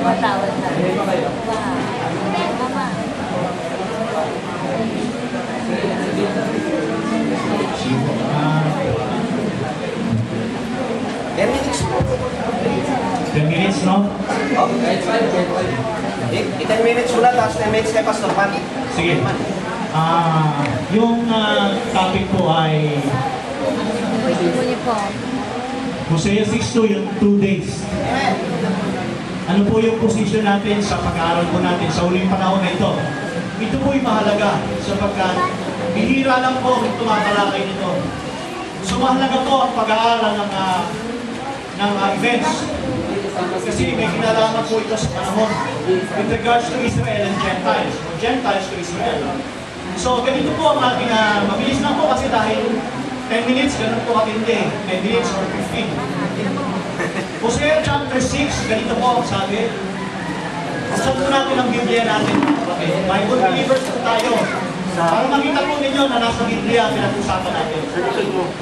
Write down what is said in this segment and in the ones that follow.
Matawad na. Mama. 10 minutes po. 10 minutes, no? Oh, kahit 10 minutes muna, tapos 10 minutes kay Pastor Juan. Sige. Yung topic po ay Pwede mo niyo po. Hosea 6:2, yung 2 days. Ano po yung position natin sa pag-aaral po natin sa huling panahon na ito? Ito po yung mahalaga sapagkat bihira lang po kung tumatalakay nito. So mahalaga po ang pag-aaral ng events. Kasi may kinalaman po ito sa panahon with regards to Israel and Gentiles. Gentiles to Israel. So ganito po ang ating, mabilis lang po kasi dahil 10 minutes, ganun po katindi. 10 minutes or 15. Hosea chapter 6, ganito po ang sabi. Buksan po natin ang Biblia natin. Bible believers po tayo. Para makita po ninyo na nasa Biblia pinag-usapan natin.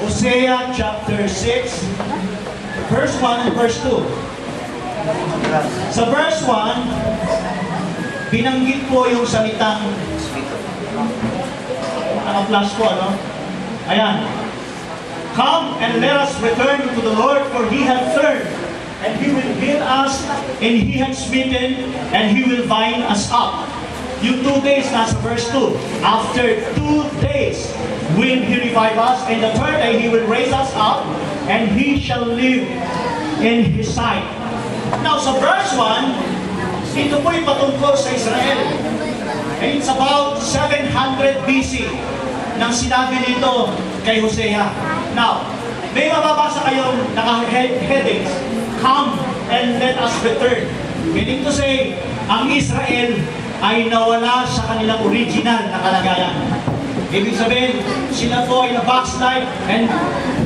Hosea chapter 6, verse 1 and verse 2. Sa verse 1, binanggit po yung salitang flash ko, ano? Ayan. Come and let us return to the Lord, for He hath turned, and He will heal us, and He hath smitten, and He will bind us up. Yung 2 days, nasa verse 2. After 2 days, will He revive us, and the third day He will raise us up, and He shall live in His sight. Now, sa verse 1, ito po'y patungkol sa Israel. And it's about 700 BC nang sinabi nito kay Hosea. Now, may mababasa kayong naka-headings, come and let us return. Meaning to say, ang Israel ay nawala sa kanilang original na kalagayan. Ibig sabihin, sila po ay na-backslide and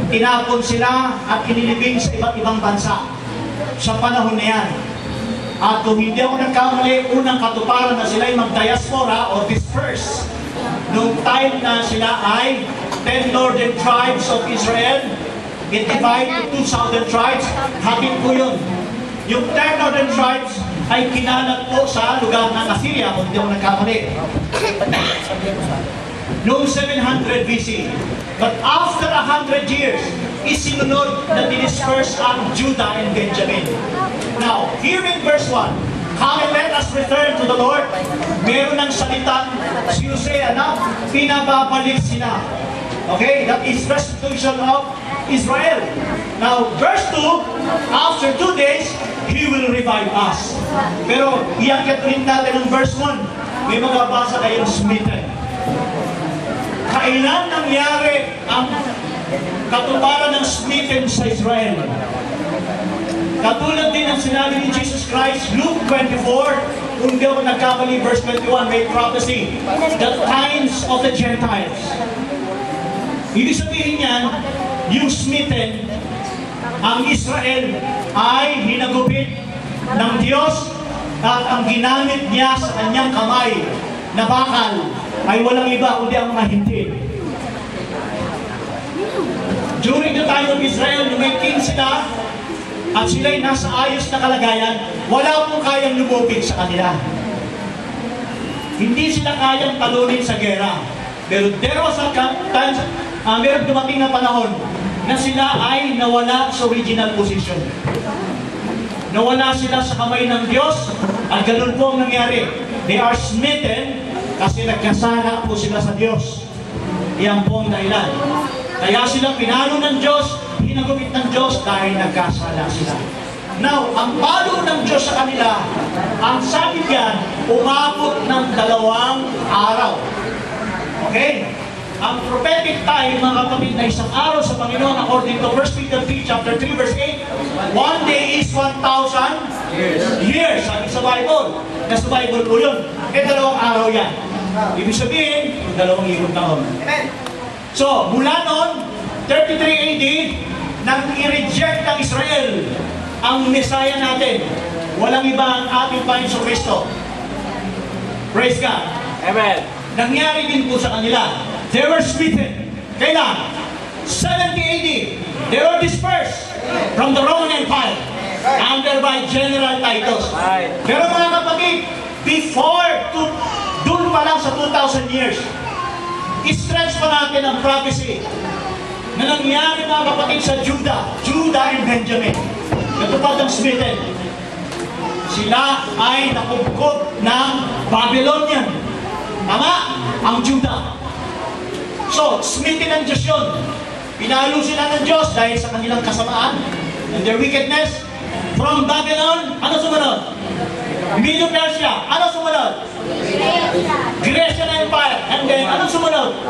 tinapon sila at inilibing sa iba't ibang bansa sa panahon na yan. At kung hindi ako nagkamali, unang katuparan na sila ay mag-diaspora o disperse. Noong time na sila ay 10 northern tribes of Israel, it divided to 2 southern tribes, hatid po yun. Yung 10 northern tribes ay kinalat po sa lugar ng Assyria, kung hindi ako nagkamali. Noong 700 BC. But after 100 years, isinunod na dinisperse ang Judah and Benjamin. Now, here in verse 1, come and let us return to the Lord. Meron ng salitang si Hosea na pinababalik sila. Okay, that is restitution of Israel. Now, verse 2, after 2 days, He will revive us. Pero, iangkat ulit natin ang verse 1. May magabasa kayong smitten. Kailan nangyari ang katuparan ng smitten sa Israel? Katulad din ang sinabi ni Jesus Christ, Luke 24, kung di ako nagkamali, verse 21, may prophecy, the times of the Gentiles. Ibig sabihin yan, yung smitten, ang Israel ay hinagupit ng Diyos at ang ginamit niya sa kanyang kamay na bakal ay walang iba kundi ang mga hintil. During the time of Israel, nung may king sila, at sila'y nasa ayos na kalagayan, wala pong kayang lumupit sa kanila. Hindi sila kayang talunin sa gera. Pero there was a time, meron dumating na panahon na sila ay nawala sa original position. Nawala sila sa kamay ng Diyos, at ganun po ang nangyari. They are smitten kasi nagkasala po sila sa Diyos. Iyan po ang dahilan. Kaya sila pinalo ng Diyos, hinagupit ng Diyos dahil nagkasala sila. Now, ang palo ng Diyos sa kanila, ang sabi diyan, umabot ng 2 araw. Okay? Ang prophetic time, mga kapatid, na isang araw sa Panginoon, according to 1 Peter 3, chapter 3, verse 8, 1 day is 1,000 years. Sabi sa Bible. Nasa Bible po yun. 2 araw yan. Ibig sabihin, 2,000 taon. So, mula noon, 33 AD, nang i-reject ng Israel ang Messiah natin. Walang iba ang ating Panginoon Kristo. Praise God. Amen. Nangyari din po sa kanila. They were smitten. Kailan? 70 AD. They were dispersed from the Roman Empire. under by General Titus. Right. Pero mga kapatid, dun pa lang sa 2,000 years, i-stretch pa natin ang prophecy na nangyari mga kapatid sa Judah and Benjamin. Natupad ang smitten. Sila ay nakubkob ng Babylonian. Tama? Ang Judah. So, smitten ng Diyos yun. Pinalo sila ng Diyos dahil sa kanilang kasamaan and their wickedness. From Babylon, ano sumunod? Medo-Persia. Ano sumunod? Grecian Empire. And then, ano sumunod?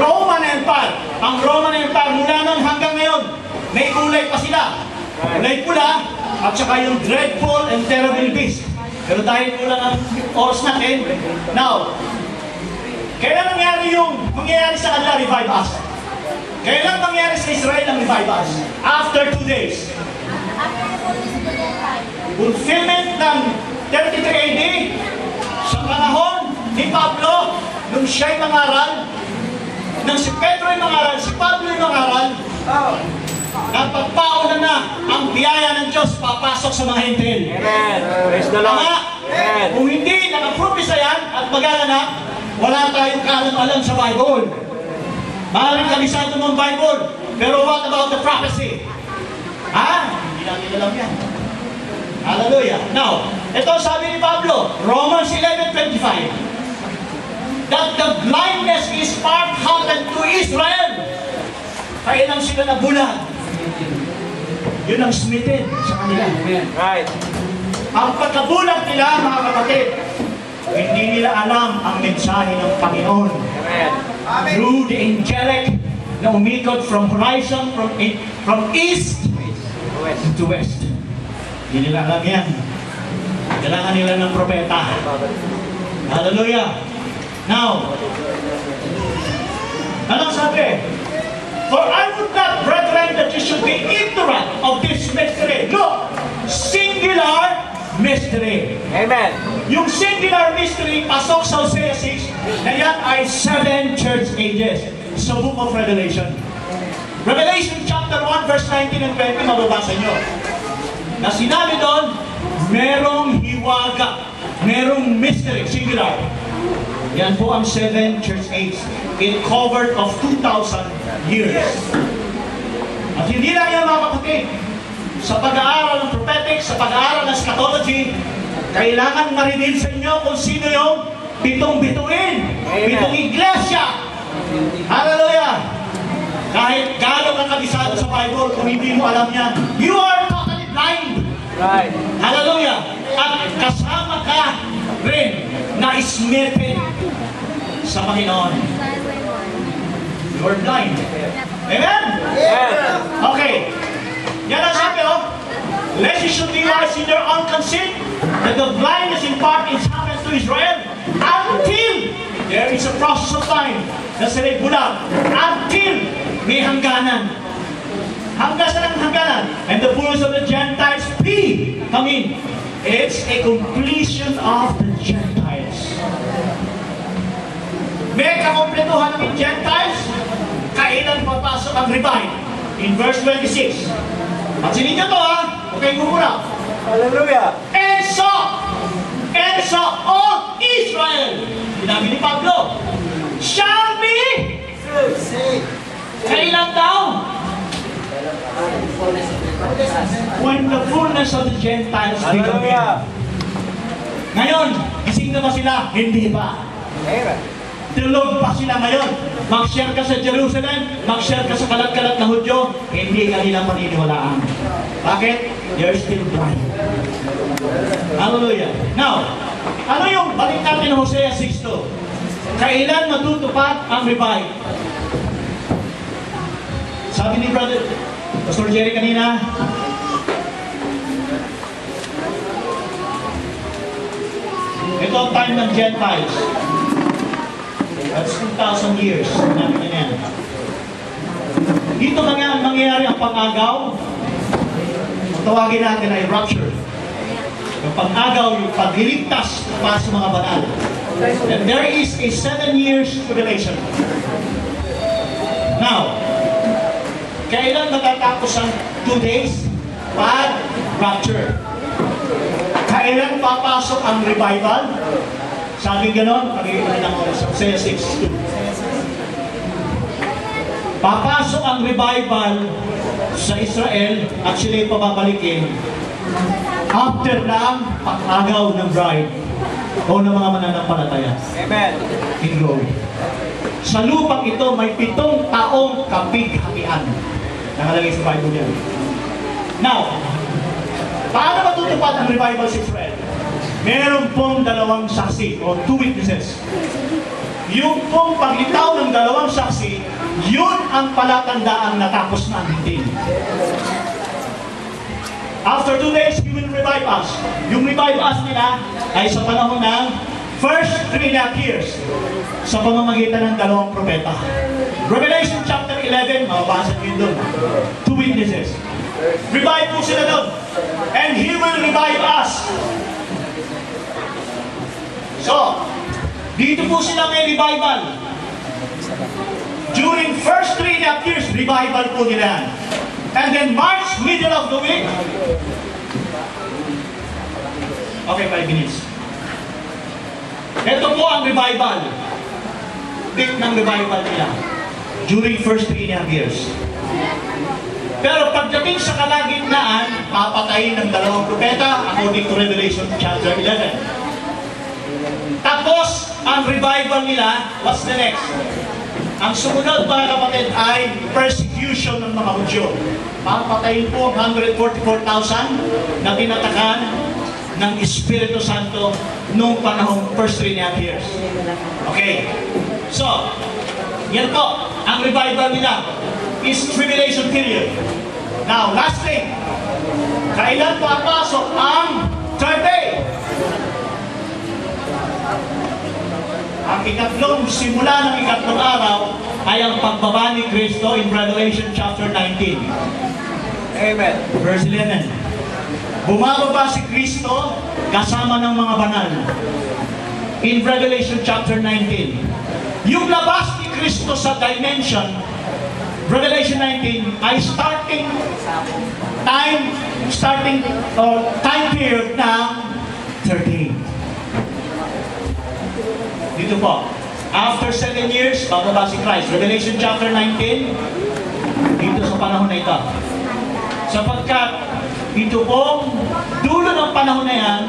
Roman Empire. Ang Roman Empire, mula nun hanggang ngayon, may kulay pa sila. Kulay pula, at saka yung dreadful and terrible beast. Pero dahil kulang ang oras natin, now, kailan mangyayari sa kanila, revive us? Kailan mangyayari sa Israel ang revive us? After 2 days. Fulfillment ng 33 AD, sa panahon ni Pablo, nung siya'y mangaral, nang si Pedro'y mangaral, si Pablo'y mangaral, napagpauna na ang biyaya ng Diyos papasok sa mga hintil. Amen. Praise the Lord. Tama? Amen. Kung hindi nakaprophesy yan at magaganap, wala tayong kaalam-alam sa Bible. Maaaring kabisado mo ang Bible, pero what about the prophecy? Hindi natin alam yan. Hallelujah. Now, ito sabi ni Pablo, Romans 11:25, that the blindness is part happened to Israel. Kailan sila nabulag? Yun ang smitten sa kanila. Right. Ang pagkabulag nila, mga kapatid, hindi nila alam ang mensahe ng Panginoon. Amen. Through the angelic na umikot from horizon, from east to west. Hindi nila alam yan. Kailangan nila ng propeta. Hallelujah. Now, anong sabi? For I would not, brethren, that you should be ignorant of this mystery. Look, singular mystery. Amen. Yung singular mystery, pasok sa Hosea 6, na yan ay 7 church ages sa Book of Revelation. Revelation chapter 1, verse 19 and 20, mababasa nyo. Na sinabi doon, merong hiwaga, merong mystery, singular. Yan po ang 7 church age. It covered of 2,000 years. At hindi lang yan mga kapatid. Sa pag-aaral ng prophetic, sa pag-aaral ng eschatology, kailangan marinig sa inyo kung sino yung pitong-bituin, pitong iglesia. Hallelujah! Kahit gaano kang kabisado sa Bible, kung hindi mo alam yan, you are totally blind. Right. Hallelujah! At kasama ka rin na smitten sa Panginoon. You are blind. Amen? Amen. Okay. Yan ang sabi, lest you should be wise in your own conceit, that the blindness in part is happened to Israel, until there is a process of time na sila'y bulag, until may hangganan. Hanggang sa ng hangganan. And the fullness of the Gentiles be come in. It's a completion of the Gentiles. May kakompletuhan ng Gentiles, kailan papasok ang revive? In verse 26. Pansinin nyo to huwag kayong gumura. Hallelujah. And so, all Israel, sinabi ni Pablo, shall be, kailan daw? When the fullness of the Gentiles be come in. Hallelujah. Ngayon, gising na ba sila? Hindi pa. Amen. Tulog pa sila ngayon. Mag-share ka sa Jerusalem, mag-share ka sa kalat-kalat na Hudyo, hindi ka nila paniniwalaan. Bakit? They're still blind. Hallelujah. Now, ano yung balik natin ng Hosea 6:2? Kailan matutupad ang revive? Sabi ni Brother Pastor Jerry kanina, ito ang time ng Gentiles. That's 2,000 years. Namin na yan. Dito mangyayari ang pag-agaw. Tawagin natin ay rapture. Yung pag-agaw, yung pagliligtas para sa mga banal. And there is a 7 years tribulation. Now, kailan matatapos ang 2 days? Pag rapture. Kailan papasok ang revival? Sabi ganon, pag-iilan lang ako sa Hosea 6:2. Papasok ang revival sa Israel, actually pababalikin, after ng pag-agaw ng bride o ng mga mananampalataya. Amen. In glory. Sa lupang ito, may 7 taong kapighatian. Nakalagay sa Bible yan. Now, paano matutupad ang revival sa Israel? Meron pong 2 saksi o 2 witnesses. Yung pong paglitaw ng 2 saksi, yun ang palatandaan na tapos na ang hinding. After 2 days, He will revive us. Yung revive us nila ay sa panahon ng first 3.5 years sa pamamagitan ng 2 propeta. Revelation chapter 11, mababasa nyo yun doon. 2 witnesses. Revive po sila doon. And He will revive us. So, dito po sila may revival. During first 3.5 years, revival po nila. And then March, middle of the week. Okay, 5 minutes. Ito po ang revival. Peak ng revival nila. During first 3.5 years. Pero pagdating sa kalagitnaan, papatayin ng 2 propeta according to Revelation chapter 11. Tapos, ang revival nila, what's the next? Ang sumunod, mga kapatid, ay persecution ng mga Hudyo. Papatayin po ang 144,000 na tinatakan ng Espiritu Santo noong panahong first 3.5 years. Okay. So, yan po, ang revival nila is tribulation period. Now, last thing. Kailan papasok ang third day? Ang simula ng ikatlong araw ay ang pagbaba ni Kristo in Revelation chapter 19. Amen. Verse 11. Bumababa si Kristo kasama ng mga banal. In Revelation chapter 19. Yung labas ni Kristo sa dimension, Revelation 19, ay time period ng 13. Dito po, after 7 years, bababa si Christ. Revelation chapter 19, dito sa panahon na ito. Sapagkat ito pong dulo ng panahon na yan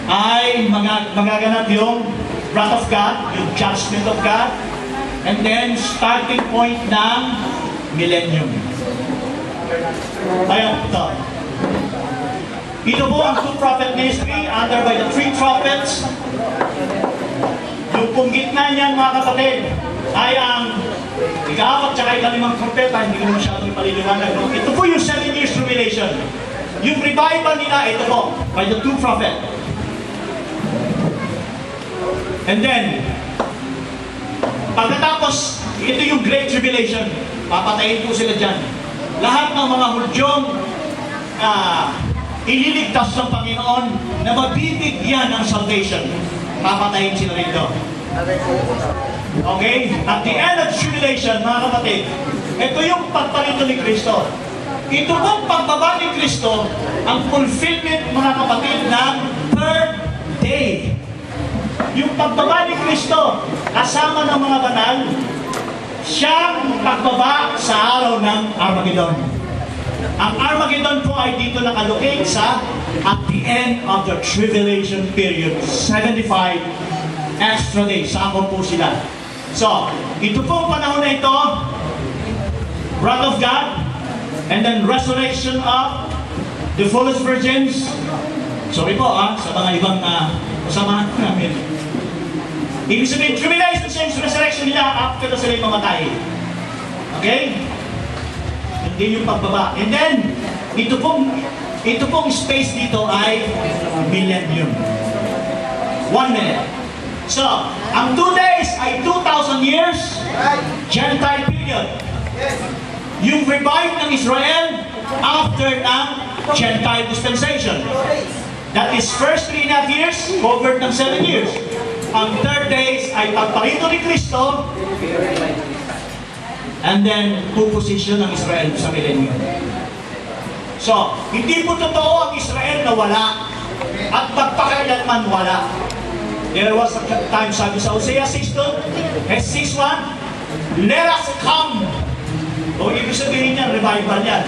ay magaganap yung wrath of God, yung judgment of God, and then starting point ng millennium. Ayan, ito. Ito po ang 2 prophet ministry under by the 3 prophets. Yung pong gitna niyan, mga kapatid, ay ang ika-4 tsaka ika-5 propeta. Hindi ko masyadong paliliwanag. No? Ito po yung 7 years tribulation. Yung revival nila, ito po, by the 2 prophet. And then, pagkatapos, ito yung Great Tribulation. Papatayin po sila dyan. Lahat ng mga Hudyong ililigtas ng Panginoon na mabibigyan ng salvation. Papatayin sila rito. Okay? At the end of tribulation, mga kapatid, ito yung pagpalito ni Kristo. Ito pong pagbaba ni Kristo, ang fulfillment, mga kapatid, ng third day. Yung pagbaba ni Kristo, kasama ng mga banal, siyang pagbaba sa araw ng Armageddon. Ang Armageddon po ay dito nakalocate sa at the end of the tribulation period, 75 extra days. Saan po sila? So, ito pong panahon na ito, wrath of God, and then resurrection of the foolish virgins. Sorry po sa mga ibang kasamahan namin. Ibig sabihin, tribulation since resurrection nila after na sila mamatay. Okay? Hindi yung pagbaba. And then, ito pong space dito ay millennium. 1 minute. So, ang 2 days ay 2,000 years, Gentile period. Yung revive ng Israel after ng Gentile dispensation. That is first 3.5 years, covered ng 7 years. Ang third days ay pagparito ni Kristo, and then puposisyon ng Israel sa millennium. So, hindi po totoo ang Israel na wala at magpakailanman wala. There was a time, sabi sa Hosea 6:1, let us come. O ibig sabihin niya, revival yan.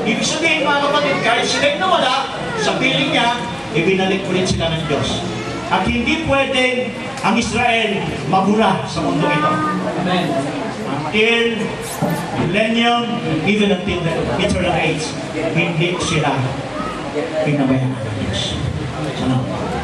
Ibig sabihin mga kapatid, kahit sila'y nawala, sa piling niya, ibinalik ulit sila ng Diyos. At hindi pwedeng ang Israel mabura sa mundo ito. Amen. Until millennium, even until the eternal age, hindi sila pinabayaan ng Diyos. Salamat.